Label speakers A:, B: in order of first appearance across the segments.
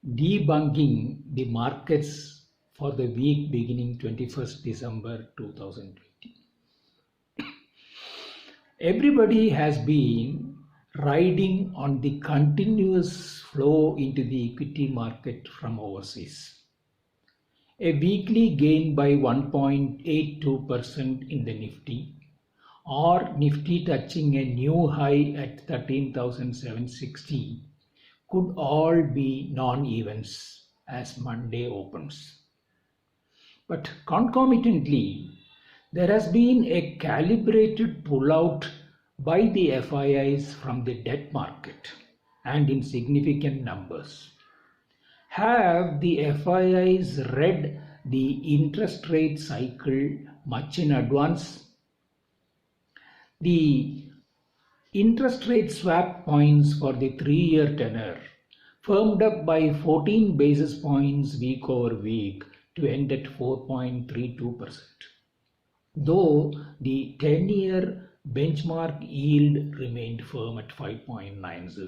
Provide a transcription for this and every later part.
A: debunking the markets for the week beginning 21st December 2020. Everybody has been riding on the continuous flow into the equity market from overseas. A weekly gain by 1.82% in the Nifty, or Nifty touching a new high at 13,760, could all be non-events as Monday opens. But concomitantly, there has been a calibrated pullout by the FIIs from the debt market and in significant numbers. Have the FIIs read the interest rate cycle much in advance? The interest rate swap points for the 3-year tenor firmed up by 14 basis points week over week to end at 4.32%. Though the 10-year benchmark yield remained firm at 5.90.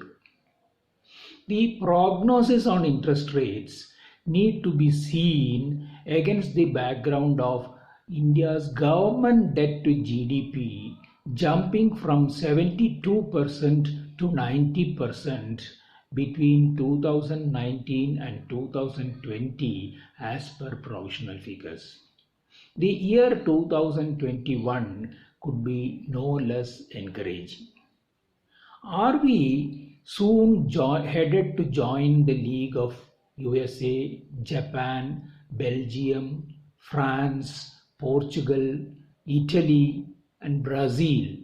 A: The prognosis on interest rates need to be seen against the background of India's government debt to GDP jumping from 72% to 90% between 2019 and 2020 as per provisional figures. The year 2021 could be no less encouraging. Are we soon headed to join the league of USA, Japan, Belgium, France, Portugal, Italy, and Brazil,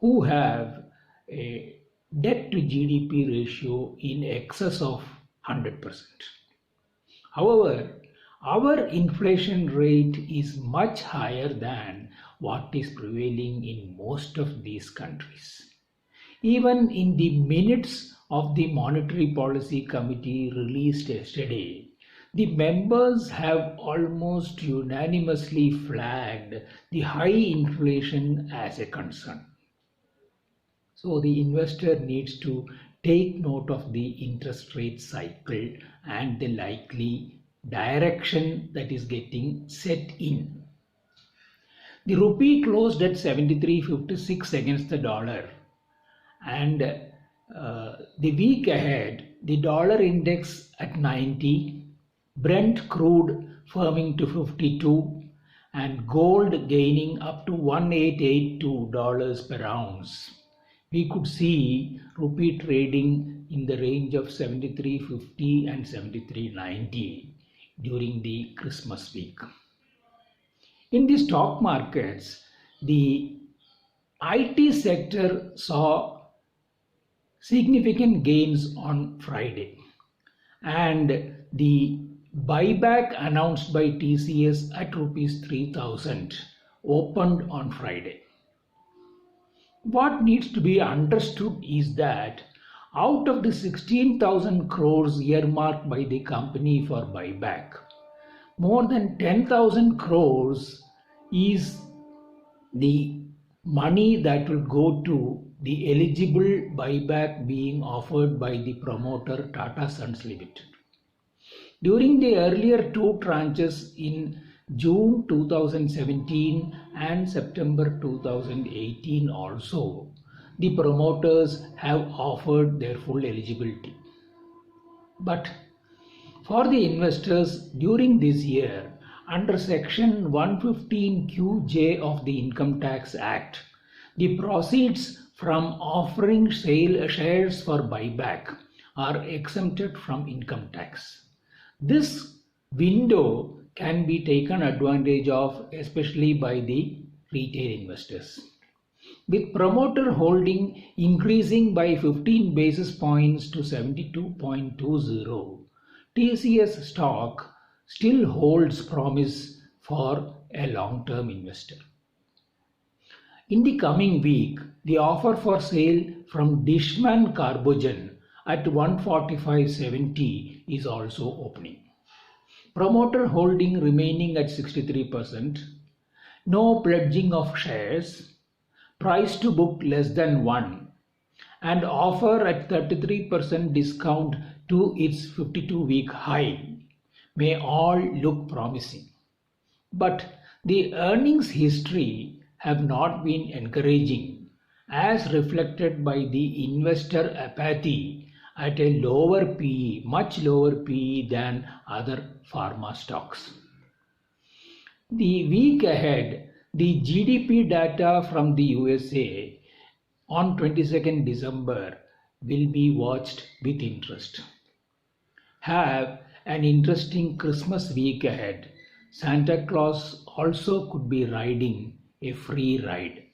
A: who have a debt to GDP ratio in excess of 100%? However, our inflation rate is much higher than what is prevailing in most of these countries. Even in the minutes of the Monetary Policy Committee released yesterday, the members have almost unanimously flagged the high inflation as a concern. So the investor needs to take note of the interest rate cycle and the likely direction that is getting set in. The rupee closed at 73.56 against the dollar, and the week ahead the dollar index at 90, Brent crude firming to 52, and gold gaining up to $1882 per ounce. We could see rupee trading in the range of 73.50 and 73.90 during the Christmas week. In the stock markets, the IT sector saw significant gains on Friday, and the buyback announced by TCS at rupees 3,000 opened on Friday. What needs to be understood is that out of the 16,000 crores earmarked by the company for buyback, more than 10,000 crores is the money that will go to the eligible buyback being offered by the promoter Tata Sons Limited. During the earlier two tranches in June 2017 and September 2018 also, the promoters have offered their full eligibility. But for the investors during this year, under Section 115QJ of the Income Tax Act, the proceeds from offering shares for buyback are exempted from income tax. This window can be taken advantage of, especially by the retail investors. With promoter holding increasing by 15 basis points to 72.20, TCS stock still holds promise for a long-term investor. In the coming week, the offer for sale from Dishman Carbogen at 145.70 is also opening. Promoter holding remaining at 63%, no pledging of shares, price to book less than 1, and offer at 33% discount to its 52-week high may all look promising. But the earnings history have not been encouraging, as reflected by the investor apathy at a lower PE, much lower PE than other pharma stocks. The week ahead, the GDP data from the USA on 22nd December will be watched with interest. Have an interesting Christmas week ahead. Santa Claus also could be riding a free ride.